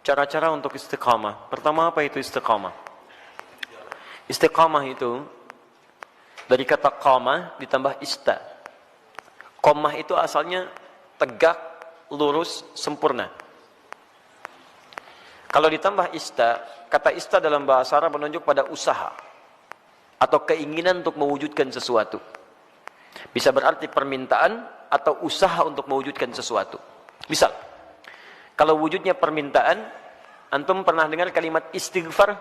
Cara-cara untuk istiqamah. Pertama, apa itu istiqamah? Istiqamah itu dari kata qamah ditambah ista. Qamah itu asalnya tegak, lurus, sempurna. Kalau ditambah ista, kata ista dalam bahasa Arab menunjuk pada usaha atau keinginan untuk mewujudkan sesuatu. Bisa berarti permintaan atau usaha untuk mewujudkan sesuatu. Misal, kalau wujudnya permintaan, antum pernah dengar kalimat istighfar?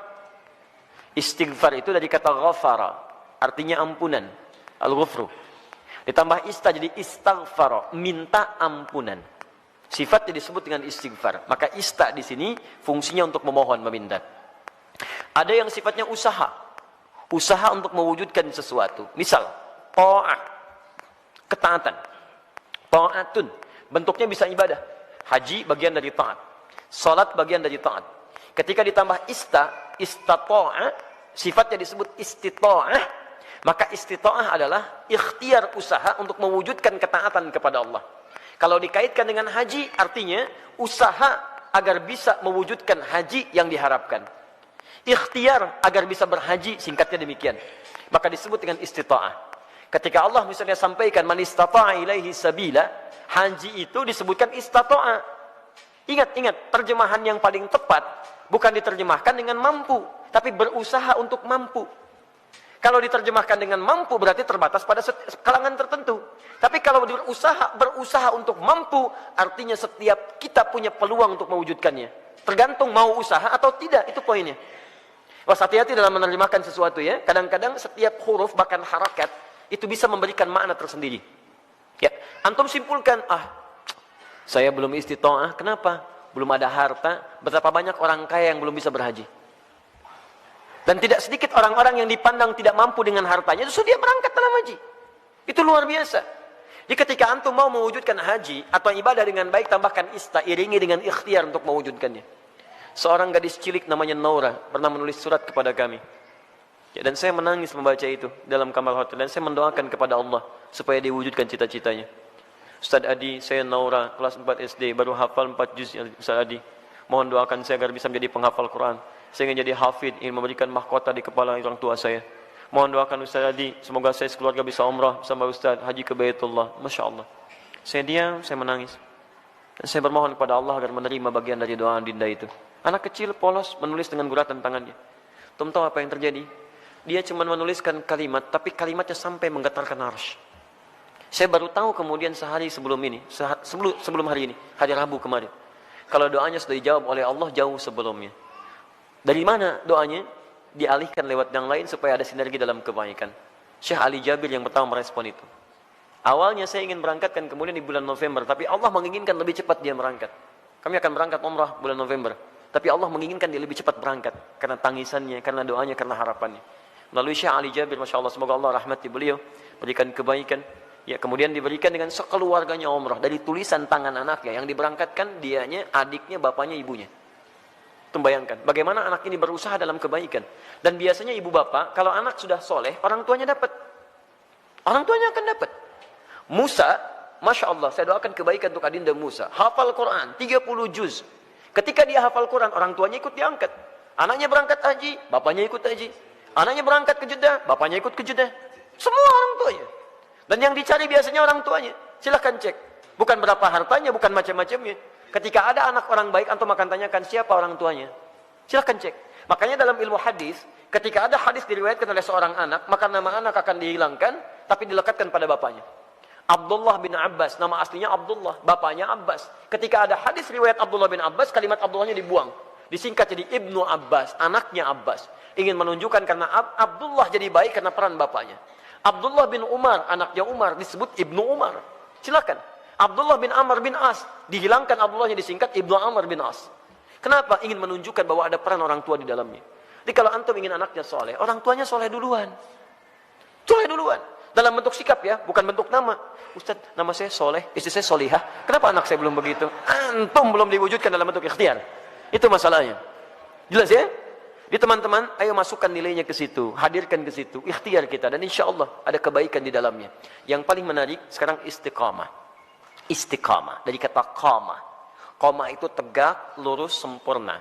Istighfar itu dari kata ghafara, artinya ampunan, al-ghufru. Ditambah ista jadi istaghfara, minta ampunan. Sifatnya disebut dengan istighfar. Maka ista di sini fungsinya untuk memohon, meminta. Ada yang sifatnya usaha. Usaha untuk mewujudkan sesuatu. Misal, ta'ah, ketaatan. Ta'atun, bentuknya bisa ibadah. Haji bagian dari taat. Salat bagian dari taat. Ketika ditambah istata'a, sifatnya disebut istita'ah, maka istita'ah adalah ikhtiar usaha untuk mewujudkan ketaatan kepada Allah. Kalau dikaitkan dengan haji, artinya usaha agar bisa mewujudkan haji yang diharapkan. Ikhtiar agar bisa berhaji, singkatnya demikian. Maka disebut dengan istita'ah. Ketika Allah misalnya sampaikan man istata'a ilaihi sabila, haji itu disebutkan istata'a. Ingat, terjemahan yang paling tepat bukan diterjemahkan dengan mampu, tapi berusaha untuk mampu. Kalau diterjemahkan dengan mampu berarti terbatas pada kalangan tertentu. Tapi kalau berusaha untuk mampu, artinya setiap kita punya peluang untuk mewujudkannya. Tergantung mau usaha atau tidak, itu poinnya. Was, hati-hati dalam menerjemahkan sesuatu ya. Kadang-kadang setiap huruf bahkan harakat itu bisa memberikan makna tersendiri. Ya, antum simpulkan, saya belum istita'ah, kenapa? Belum ada harta. Betapa banyak orang kaya yang belum bisa berhaji. Dan tidak sedikit orang-orang yang dipandang tidak mampu dengan hartanya, justru dia berangkat dalam haji. Itu luar biasa. Jadi ketika antum mau mewujudkan haji atau ibadah dengan baik, tambahkan ista, iringi dengan ikhtiar untuk mewujudkannya. Seorang gadis cilik namanya Naura pernah menulis surat kepada kami. Ya, dan saya menangis membaca itu dalam kamar hotel. Dan saya mendoakan kepada Allah supaya diwujudkan cita-citanya. Ustaz Adi, saya Naura, kelas 4 SD, baru hafal 4 juz ya Ustaz Adi. Mohon doakan saya agar bisa menjadi penghafal Quran. Saya ingin jadi hafid, ingin memberikan mahkota di kepala orang tua saya. Mohon doakan Ustaz Adi, semoga saya sekeluarga bisa umrah bersama Ustaz, haji ke Baitullah. Masya Allah. Saya diam, saya menangis. Dan saya bermohon kepada Allah agar menerima bagian dari doa dinda itu. Anak kecil polos menulis dengan guratan tangannya. Tum tahu apa yang terjadi? Dia cuma menuliskan kalimat, tapi kalimatnya sampai menggetarkan arsy. Saya baru tahu kemudian sehari sebelum ini, sebelum hari ini, hari Rabu kemarin. Kalau doanya sudah dijawab oleh Allah jauh sebelumnya. Dari mana doanya? Dialihkan lewat yang lain supaya ada sinergi dalam kebaikan. Syekh Ali Jabir yang pertama merespon itu. Awalnya saya ingin berangkatkan kemudian di bulan November, tapi Allah menginginkan lebih cepat dia berangkat. Kami akan berangkat umrah bulan November, tapi Allah menginginkan dia lebih cepat berangkat karena tangisannya, karena doanya, karena harapannya. Melalui Syekh Ali Jabir, Masya Allah, semoga Allah rahmati beliau, berikan kebaikan. Ya, kemudian diberikan dengan sekeluarganya umrah dari tulisan tangan anaknya yang diberangkatkan, dianya, adiknya, bapaknya, ibunya. Bayangkan bagaimana anak ini berusaha dalam kebaikan. Dan biasanya ibu bapak kalau anak sudah soleh, orang tuanya dapat. Orang tuanya akan dapat. Musa, Masya Allah, saya doakan kebaikan untuk adinda Musa. Hafal Quran 30 juz. Ketika dia hafal Quran, orang tuanya ikut diangkat. Anaknya berangkat haji, bapaknya ikut haji. Anaknya berangkat ke Jeddah, bapaknya ikut ke Jeddah. Semua orang tuanya. Dan yang dicari biasanya orang tuanya. Silahkan cek. Bukan berapa hartanya, bukan macam-macamnya. Ketika ada anak orang baik, antum akan tanyakan siapa orang tuanya. Silahkan cek. Makanya dalam ilmu hadis, ketika ada hadis diriwayatkan oleh seorang anak, maka nama anak akan dihilangkan, tapi dilekatkan pada bapaknya. Abdullah bin Abbas, nama aslinya Abdullah, bapaknya Abbas. Ketika ada hadis riwayat Abdullah bin Abbas, kalimat Abdullahnya dibuang. Disingkat jadi Ibnu Abbas, anaknya Abbas. Ingin menunjukkan karena Abdullah jadi baik karena peran bapaknya. Abdullah bin Umar, anaknya Umar, disebut Ibnu Umar. Silakan. Abdullah bin Amr bin As, dihilangkan Abdullahnya disingkat Ibnu Amr bin As. Kenapa? Ingin menunjukkan bahwa ada peran orang tua di dalamnya. Jadi kalau antum ingin anaknya soleh, orang tuanya soleh duluan. Soleh duluan. Dalam bentuk sikap ya, bukan bentuk nama. Ustaz, nama saya soleh, istri saya solihah. Kenapa anak saya belum begitu? Antum belum diwujudkan dalam bentuk ikhtiar. Itu masalahnya. Jelas ya? Di teman-teman, ayo masukkan nilainya ke situ, hadirkan ke situ, ikhtiar kita. Dan insya Allah ada kebaikan di dalamnya. Yang paling menarik sekarang istiqamah. Istiqamah dari kata qamah. Qamah itu tegak, lurus, sempurna.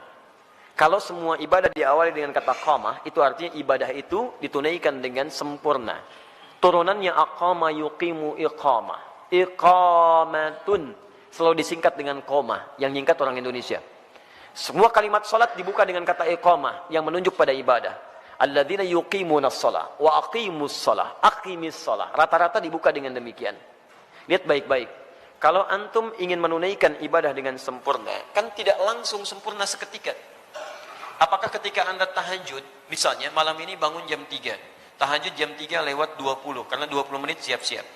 Kalau semua ibadah diawali dengan kata qamah, itu artinya ibadah itu ditunaikan dengan sempurna. Turunannya aqama yuqimu iqamah. Iqamatun selalu disingkat dengan qamah, yang nyingkat orang Indonesia. Semua kalimat salat dibuka dengan kata iqamah yang menunjuk pada ibadah. Alladzina yuqimunas shalah wa aqimus shalah, aqimis shalah. Rata-rata dibuka dengan demikian. Lihat baik-baik. Kalau antum ingin menunaikan ibadah dengan sempurna, kan tidak langsung sempurna seketika. Apakah ketika Anda tahajud, misalnya malam ini bangun jam 3, tahajud jam 3 lewat 20, karena 20 menit siap-siap.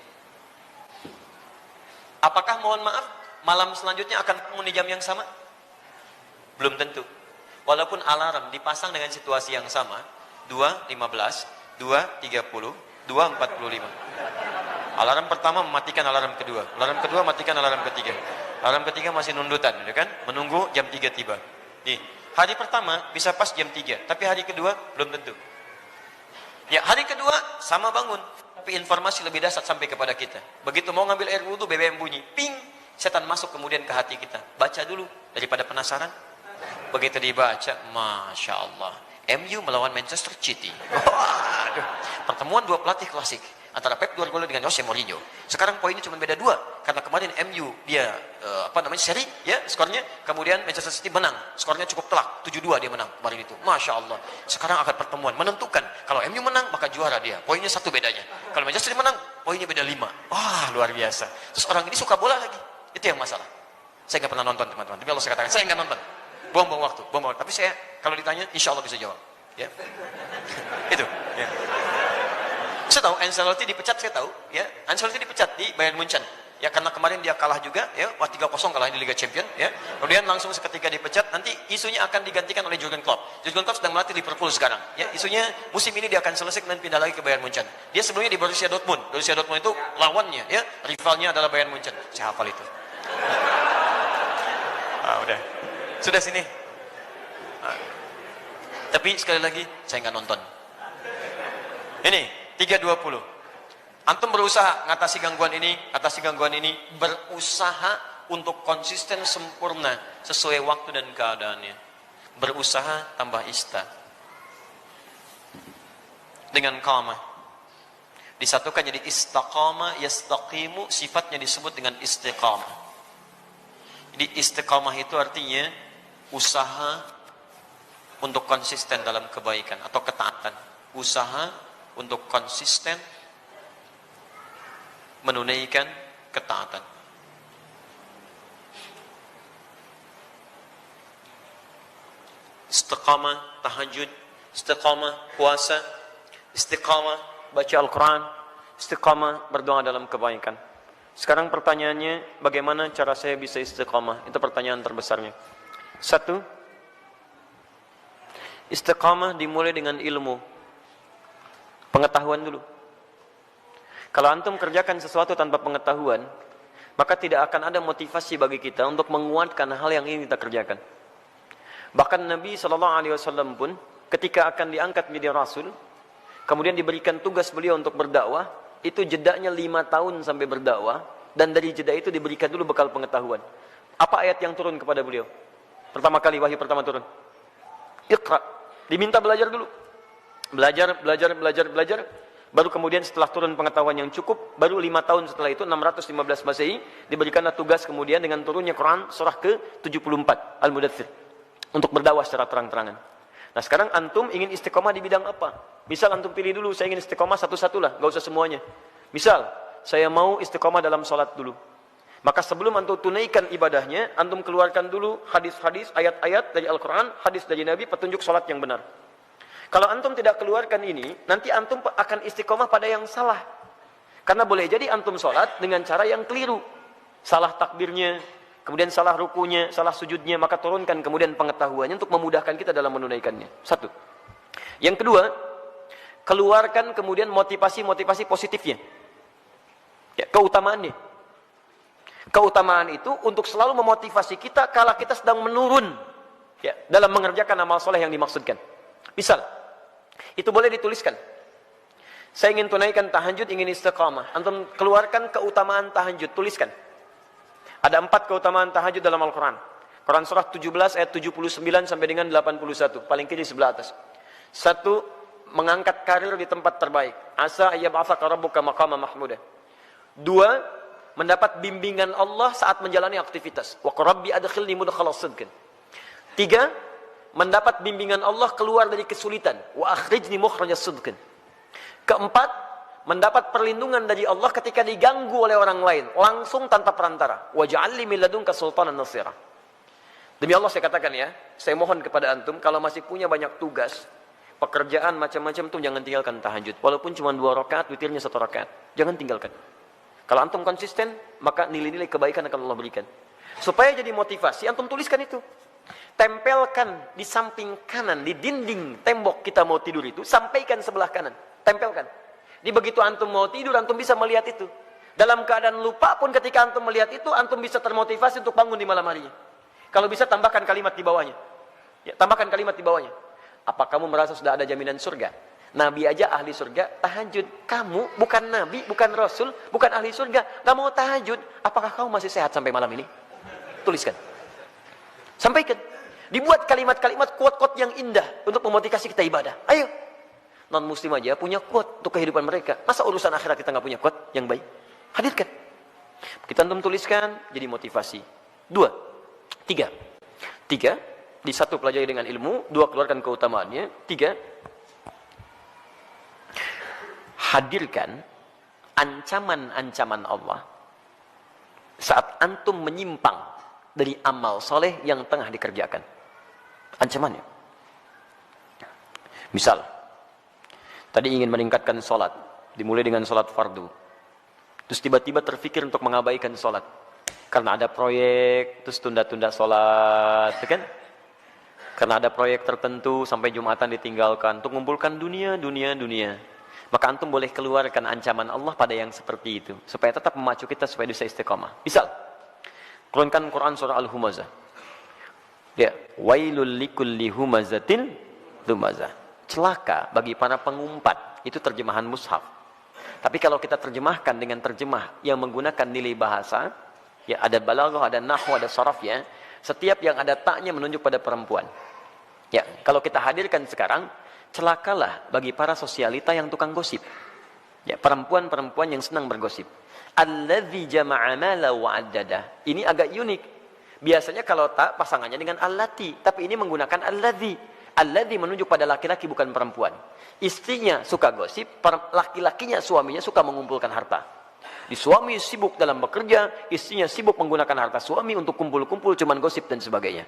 Apakah mohon maaf, malam selanjutnya akan bangun di jam yang sama? Belum tentu. Walaupun alarm dipasang dengan situasi yang sama, 2.15, 2.30, 2.45. Alarm pertama mematikan alarm kedua, alarm kedua matikan alarm ketiga, alarm ketiga masih nundutan, ya kan? Menunggu jam 3 tiba. Nih, hari pertama bisa pas jam 3, tapi hari kedua belum tentu. Ya, hari kedua sama bangun, tapi informasi lebih dahsyat sampai kepada kita. Begitu mau ngambil air wudhu, BBM bunyi, ping, setan masuk kemudian ke hati kita. Baca dulu daripada penasaran. Begitu dibaca, Masya Allah, MU melawan Manchester City. Waduh, pertemuan dua pelatih klasik antara Pep Guardiola dengan Jose Mourinho. Sekarang poinnya cuma beda 2, karena kemarin MU dia seri ya skornya, kemudian Manchester City menang, skornya cukup telak, 7-2 dia menang kemarin itu. Masya Allah. Sekarang akan pertemuan menentukan, kalau MU menang maka juara dia, poinnya 1 bedanya. Kalau Manchester City menang, poinnya beda 5. Wah, luar biasa. Terus orang ini suka bola lagi, itu yang masalah. Saya nggak pernah nonton teman-teman, tapi kalau saya katakan saya nggak nonton, buang-buang waktu. Tapi saya kalau ditanya insya Allah bisa jawab ya. Itu ya. Saya tahu Ancelotti dipecat, saya tahu ya. Ancelotti dipecat di Bayern Munchen ya, karena kemarin dia kalah juga ya, 3-0 kalah di Liga Champions ya. Kemudian langsung seketika dipecat, nanti isunya akan digantikan oleh Jurgen Klopp. Jurgen Klopp sedang melatih Liverpool sekarang ya. Isunya musim ini dia akan selesai dan pindah lagi ke Bayern Munchen. Dia sebelumnya di Borussia Dortmund. Borussia Dortmund itu lawannya ya, rivalnya adalah Bayern Munchen. Saya hafal itu. Udah. Sudah sini. Tapi sekali lagi saya nggak nonton. Ini 3.20. Antum berusaha ngatasi gangguan ini, berusaha untuk konsisten sempurna sesuai waktu dan keadaannya. Berusaha tambah ista. Dengan qamah. Disatukan jadi istaqama, yastaqimu, sifatnya disebut dengan istiqamah. Jadi istiqamah itu artinya usaha untuk konsisten dalam kebaikan atau ketaatan. Usaha untuk konsisten menunaikan ketaatan. Istiqamah tahajud, istiqamah puasa, istiqamah baca Al-Quran, istiqamah berdoa dalam kebaikan. Sekarang pertanyaannya, bagaimana cara saya bisa istiqamah? Itu pertanyaan terbesarnya. 1, istiqamah dimulai dengan ilmu, pengetahuan dulu. Kalau antum kerjakan sesuatu tanpa pengetahuan, maka tidak akan ada motivasi bagi kita untuk menguatkan hal yang ingin kita kerjakan. Bahkan Nabi SAW pun ketika akan diangkat menjadi Rasul, kemudian diberikan tugas beliau untuk berdakwah, itu jedanya 5 tahun sampai berdakwah, dan dari jeda itu diberikan dulu bekal pengetahuan. Apa ayat yang turun kepada beliau? Pertama kali wahyu pertama turun, Iqra, diminta belajar dulu. Belajar, baru kemudian setelah turun pengetahuan yang cukup, baru 5 tahun setelah itu, 615 Masehi, diberikanlah tugas kemudian dengan turunnya Quran surah ke-74 Al-Mudaththir untuk berdakwah secara terang-terangan. Nah sekarang antum ingin istiqomah di bidang apa? Misal antum pilih dulu, saya ingin istiqomah satu-satu lah, gak usah semuanya. Misal saya mau istiqomah dalam sholat dulu, maka sebelum antum tunaikan ibadahnya, antum keluarkan dulu hadis-hadis, ayat-ayat dari Al-Quran, hadis dari Nabi, petunjuk sholat yang benar. Kalau antum tidak keluarkan ini, nanti antum akan istiqomah pada yang salah. Karena boleh jadi antum sholat dengan cara yang keliru. Salah takbirnya, kemudian salah rukunya, salah sujudnya, maka turunkan kemudian pengetahuannya untuk memudahkan kita dalam menunaikannya. 1. Yang kedua, keluarkan kemudian motivasi-motivasi positifnya. Ya, keutamaannya. Keutamaan itu untuk selalu memotivasi kita kala kita sedang menurun ya, dalam mengerjakan amal soleh yang dimaksudkan. Misal, itu boleh dituliskan. Saya ingin tunaikan tahajud, ingin istiqamah. Antum keluarkan keutamaan tahajud, tuliskan. Ada 4 keutamaan tahajud dalam Al-Quran. Quran surah 17 ayat 79 sampai dengan 81, paling kiri sebelah atas. 1, mengangkat karir di tempat terbaik. Asa ayyab'atsaka rabbuka maqama mahmuda. 2, mendapat bimbingan Allah saat menjalani aktivitas. Wa rabbi adkhilni mudkhala sidqin. 3, mendapat bimbingan Allah keluar dari kesulitan. Wa akhrijni mukhrajas sidqin. 4, mendapat perlindungan dari Allah ketika diganggu oleh orang lain, langsung tanpa perantara. Wa ja'alni min ladunka sultanan nasira. Demi Allah saya katakan ya, saya mohon kepada antum kalau masih punya banyak tugas, pekerjaan macam-macam tuh jangan tinggalkan tahajud. Walaupun cuma 2 rakaat, witirnya 1 rakaat. Jangan tinggalkan. Kalau antum konsisten, maka nilai-nilai kebaikan akan Allah berikan. Supaya jadi motivasi, antum tuliskan itu. Tempelkan di samping kanan, di dinding tembok kita mau tidur itu, sampaikan sebelah kanan. Tempelkan. Di begitu antum mau tidur, antum bisa melihat itu. Dalam keadaan lupa pun ketika antum melihat itu, antum bisa termotivasi untuk bangun di malam harinya. Kalau bisa tambahkan kalimat di bawahnya. Ya, tambahkan kalimat di bawahnya. Apa kamu merasa sudah ada jaminan surga? Nabi aja ahli surga, tahajud. Kamu bukan nabi, bukan rasul, bukan ahli surga, gak mau tahajud. Apakah kamu masih sehat sampai malam ini? Tuliskan. Sampaikan. Dibuat kalimat-kalimat quote-quote yang indah untuk memotivasi kita ibadah. Ayo. Non muslim aja punya quote untuk kehidupan mereka. Masa urusan akhirat kita gak punya quote yang baik? Hadirkan. Kita antum tuliskan jadi motivasi. 2. 3, di 1 pelajari dengan ilmu, 2 keluarkan keutamaannya, 3 hadirkan ancaman-ancaman Allah saat antum menyimpang dari amal soleh yang tengah dikerjakan. Ancamannya. Misal, tadi ingin meningkatkan sholat, dimulai dengan sholat fardu, terus tiba-tiba terfikir untuk mengabaikan sholat karena ada proyek, terus tunda-tunda sholat, kan? Karena ada proyek tertentu sampai Jumatan ditinggalkan untuk mengumpulkan dunia. Maka antum boleh keluarkan ancaman Allah pada yang seperti itu supaya tetap memacu kita supaya bisa istiqamah. Misal, keluarkan Quran surah Al-Humazah. Ya, wailul likulli humazatin lumazah. Celaka bagi para pengumpat. Itu terjemahan mushaf. Tapi kalau kita terjemahkan dengan terjemah yang menggunakan nilai bahasa, ya, ada balaghah, ada nahwu, ada saraf ya. Setiap yang ada taknya menunjuk pada perempuan. Ya, kalau kita hadirkan sekarang, celakalah bagi para sosialita yang tukang gosip. Ya, perempuan-perempuan yang senang bergosip. Alladzi jama'a mala wa addada. Ini agak unik. Biasanya kalau tak pasangannya dengan allati, tapi ini menggunakan alladzi. Alladzi menunjuk pada laki-laki bukan perempuan. Istrinya suka gosip, laki-lakinya suaminya suka mengumpulkan harta. Di suami sibuk dalam bekerja, istrinya sibuk menggunakan harta suami untuk kumpul-kumpul cuman gosip dan sebagainya.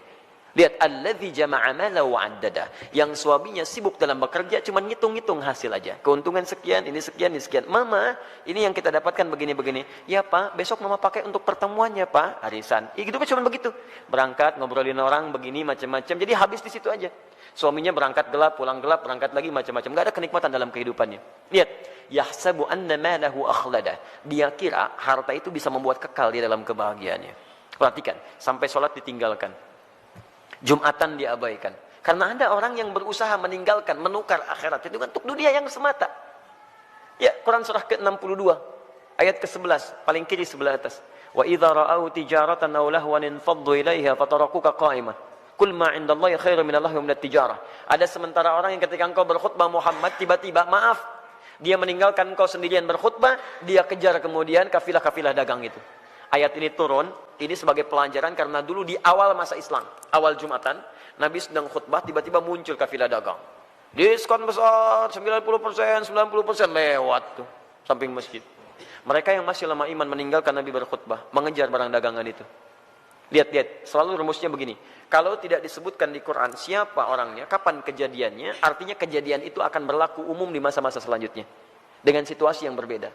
Lihat, alladzi jama'a mala wa addada. Yang suaminya sibuk dalam bekerja cuman ngitung-ngitung hasil aja. Keuntungan sekian, ini sekian, ini sekian. Mama, ini yang kita dapatkan begini-begini. Ya Pak, besok Mama pakai untuk pertemuannya Pak, arisan. Ya gitu kan cuman begitu. Berangkat ngobrolin orang begini macam-macam. Jadi habis di situ aja. Suaminya berangkat gelap, pulang gelap, berangkat lagi macam-macam. Enggak ada kenikmatan dalam kehidupannya. Lihat, yahsabu anna malahu akhlada. Dia kira harta itu bisa membuat kekal di dalam kebahagiaannya. Perhatikan, sampai sholat ditinggalkan. Jumatan diabaikan. Karena ada orang yang berusaha meninggalkan, menukar akhirat itu untuk dunia yang semata. Ya, Quran surah ke-62 ayat ke-11, paling kiri sebelah atas. Wa idza ra'au tijaratan aw lahwan infaddu ilaiha fatarakuka qa'imah. Qul ma 'indallahi khairum minallahi wa minat tijarah. Ada sementara orang yang ketika engkau berkhutbah Muhammad tiba-tiba maaf, dia meninggalkan engkau sendirian berkhutbah, dia kejar kemudian kafilah-kafilah dagang itu. Ayat ini turun, ini sebagai pelajaran karena dulu di awal masa Islam, awal Jumatan, Nabi sedang khutbah, tiba-tiba muncul kafilah dagang. Diskon besar, 90%, 90% lewat tuh, samping masjid. Mereka yang masih lemah iman meninggalkan Nabi berkhutbah, mengejar barang dagangan itu. Lihat, selalu rumusnya begini. Kalau tidak disebutkan di Quran siapa orangnya, kapan kejadiannya, artinya kejadian itu akan berlaku umum di masa-masa selanjutnya. Dengan situasi yang berbeda.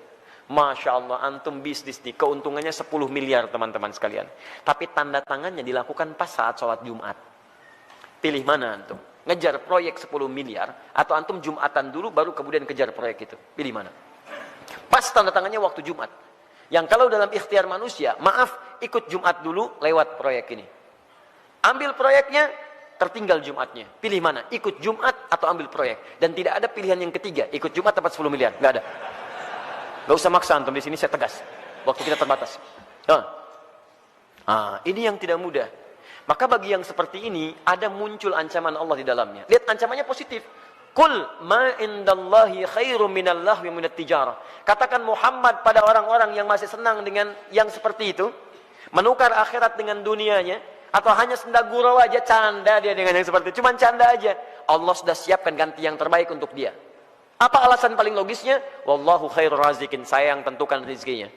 Masya Allah, antum bisnis nih, keuntungannya 10 miliar teman-teman sekalian. Tapi tanda tangannya dilakukan pas saat sholat Jumat. Pilih mana antum? Ngejar proyek 10 miliar, atau antum Jumatan dulu baru kemudian kejar proyek itu. Pilih mana? Pas tanda tangannya waktu Jumat. Yang kalau dalam ikhtiar manusia, maaf, ikut Jumat dulu lewat proyek ini. Ambil proyeknya, tertinggal Jumatnya. Pilih mana? Ikut Jumat atau ambil proyek. Dan tidak ada pilihan yang ketiga, ikut Jumat dapat 10 miliar. Nggak ada. Gak usah maksa antum, di sini saya tegas. Waktu kita terbatas. Ini yang tidak mudah. Maka bagi yang seperti ini, ada muncul ancaman Allah di dalamnya. Lihat ancamannya positif. Qul ma indallahi khairum minal lahwi minat tijarah. Katakan Muhammad pada orang-orang yang masih senang dengan yang seperti itu, menukar akhirat dengan dunianya, atau hanya senda gurau aja, canda dia dengan yang seperti itu, cuman canda aja. Allah sudah siapkan ganti yang terbaik untuk dia. Apa alasan paling logisnya? Wallahu khairur razikin, saya yang tentukan rezekinya.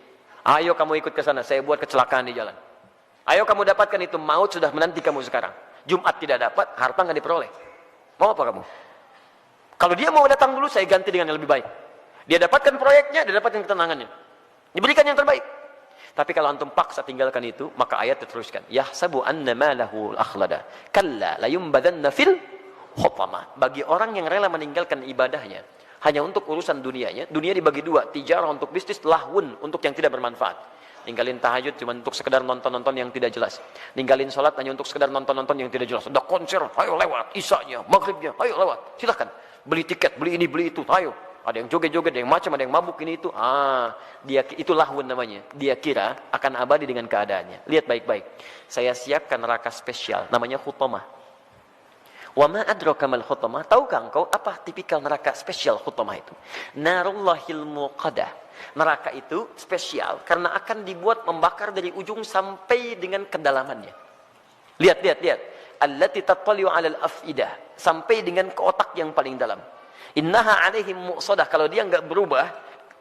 Ayo kamu ikut ke sana, saya buat kecelakaan di jalan. Ayo kamu dapatkan itu, maut sudah menanti kamu sekarang. Jumat tidak dapat, harta nggak diperoleh. Mau apa kamu? Kalau dia mau datang dulu, saya ganti dengan yang lebih baik. Dia dapatkan proyeknya, dia dapatkan ketenangannya. Diberikan yang terbaik. Tapi kalau antum paksa tinggalkan itu, maka ayat diteruskan. Yahsabu anna malahu akhlada. Kalla layumbadanna fil hutama. Bagi orang yang rela meninggalkan ibadahnya hanya untuk urusan dunianya, dunia dibagi dua, tijarah untuk bisnis, lahun untuk yang tidak bermanfaat. Ninggalin tahajud cuma untuk sekedar nonton-nonton yang tidak jelas. Ninggalin sholat hanya untuk sekedar nonton-nonton yang tidak jelas. Ada konser, ayo lewat. Isanya, maghribnya, ayo lewat. Silahkan. Beli tiket, beli ini, beli itu, ayo. Ada yang joget-joget, ada yang macam, ada yang mabuk ini itu. Dia itu lahun namanya. Dia kira akan abadi dengan keadaannya. Lihat baik-baik. Saya siapkan neraka spesial, namanya Hutamah. Wa ma adraka mal Hutamah? Tahukah engkau apa tipikal neraka spesial Hutamah itu? Narullahil muqadah. Neraka itu spesial karena akan dibuat membakar dari ujung sampai dengan kedalamannya. Lihat. Allati tattali'u 'alal afidah, sampai dengan ke otak yang paling dalam. Innaha 'alaihim mu'sadah. Kalau dia enggak berubah,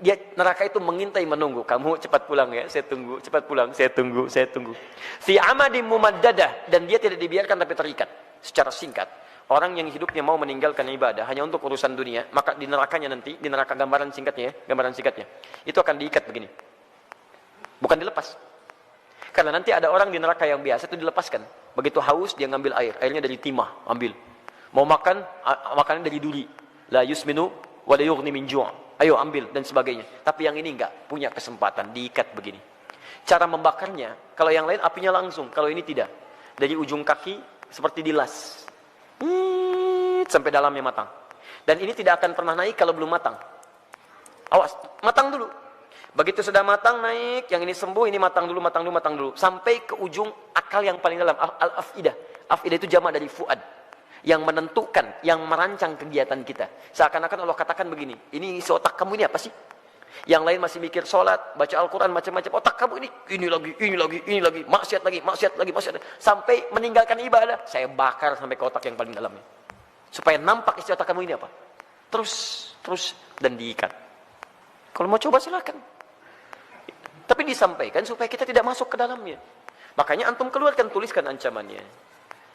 dia neraka itu mengintai menunggu. Kamu cepat pulang ya, saya tunggu. Cepat pulang, saya tunggu. Fi amadim mumaddadah, dan dia tidak dibiarkan tapi terikat secara singkat. Orang yang hidupnya mau meninggalkan ibadah hanya untuk urusan dunia, maka di nerakanya nanti, di neraka gambaran singkatnya, itu akan diikat begini. Bukan dilepas. Karena nanti ada orang di neraka yang biasa itu dilepaskan. Begitu haus dia ngambil air, airnya dari timah, ambil. Mau makan, makannya dari duri. La yusminu wa la yughni min ju'. Ayo ambil dan sebagainya. Tapi yang ini enggak punya kesempatan, diikat begini. Cara membakarnya, kalau yang lain apinya langsung, kalau ini tidak. Dari ujung kaki seperti dilas. Sampai dalamnya matang. Dan ini tidak akan pernah naik kalau belum matang. Awas, matang dulu. Begitu sudah matang naik, yang ini sembuh, ini matang dulu. Sampai ke ujung akal yang paling dalam, al-afidah. Afidah itu jamak dari fuad. Yang menentukan, yang merancang kegiatan kita. Seakan-akan Allah katakan begini, ini isi otak kamu ini apa sih? Yang lain masih mikir sholat, baca Al-Quran, macam-macam. Otak kamu ini lagi. Maksiat lagi. Sampai meninggalkan ibadah, saya bakar sampai ke otak yang paling dalamnya. Supaya nampak isi otak kamu ini apa. Terus, dan diikat. Kalau mau coba silakan. Tapi disampaikan supaya kita tidak masuk ke dalamnya. Makanya antum keluarkan, tuliskan ancamannya.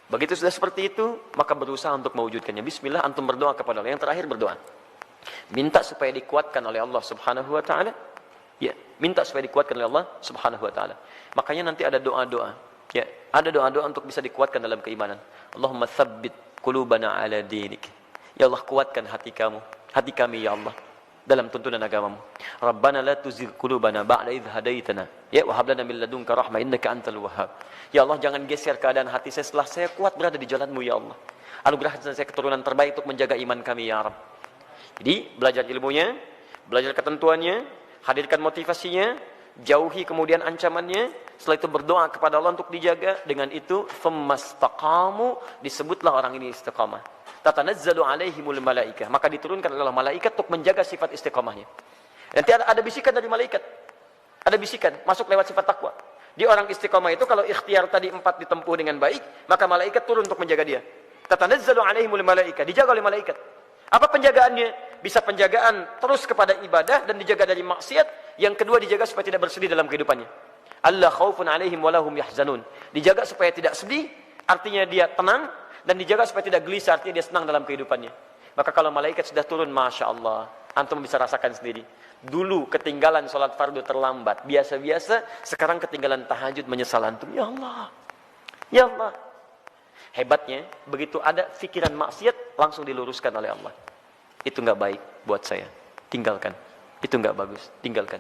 Begitu sudah seperti itu, maka berusaha untuk mewujudkannya. Bismillah, antum berdoa kepada Allah. Yang terakhir berdoa. Minta supaya dikuatkan oleh Allah Subhanahu wa taala. Ya, minta supaya dikuatkan oleh Allah Subhanahu wa taala. Makanya nanti ada doa-doa. Ya, ada doa-doa untuk bisa dikuatkan dalam keimanan. Allahumma tsabbit qulubana ala dinik. Ya Allah, kuatkan hati kami ya Allah dalam tuntunan agamamu. Rabbana la tuzigh qulubana ba'da idh hadaitana. Ya, wa hab lana min ladunka rahmah innaka antal wahhab. Ya Allah, jangan geser keadaan hati saya setelah saya kuat berada di jalan-Mu ya Allah. Anugerahkan saya keturunan terbaik untuk menjaga iman kami ya Rabb. Jadi, belajar ilmunya, belajar ketentuannya, hadirkan motivasinya, jauhi kemudian ancamannya, setelah itu berdoa kepada Allah untuk dijaga. Dengan itu, fammastaqamu, disebutlah orang ini istiqamah. Tatanazzalu alaihimul malaikah, maka diturunkan oleh malaikat untuk menjaga sifat istiqamahnya. Nanti ada bisikan dari malaikat. Ada bisikan, masuk lewat sifat takwa. Di orang istiqamah itu, kalau ikhtiar tadi 4 ditempuh dengan baik, maka malaikat turun untuk menjaga dia. Tatanazzalu alaihimul malaikah, dijaga oleh malaikat. Apa penjagaannya? Bisa penjagaan terus kepada ibadah dan dijaga dari maksiat. Yang kedua, dijaga supaya tidak bersedih dalam kehidupannya. Allah khaufun alaihim walahum yahzanun. Dijaga supaya tidak sedih, artinya dia tenang. Dan dijaga supaya tidak gelisah, artinya dia senang dalam kehidupannya. Maka kalau malaikat sudah turun, Masya Allah, antum bisa rasakan sendiri. Dulu ketinggalan sholat fardu terlambat, biasa-biasa. Sekarang ketinggalan tahajud, menyesal antum. Ya Allah, ya Allah. Hebatnya, begitu ada pikiran maksiat, langsung diluruskan oleh Allah. Itu nggak baik buat saya, tinggalkan. Itu nggak bagus, tinggalkan.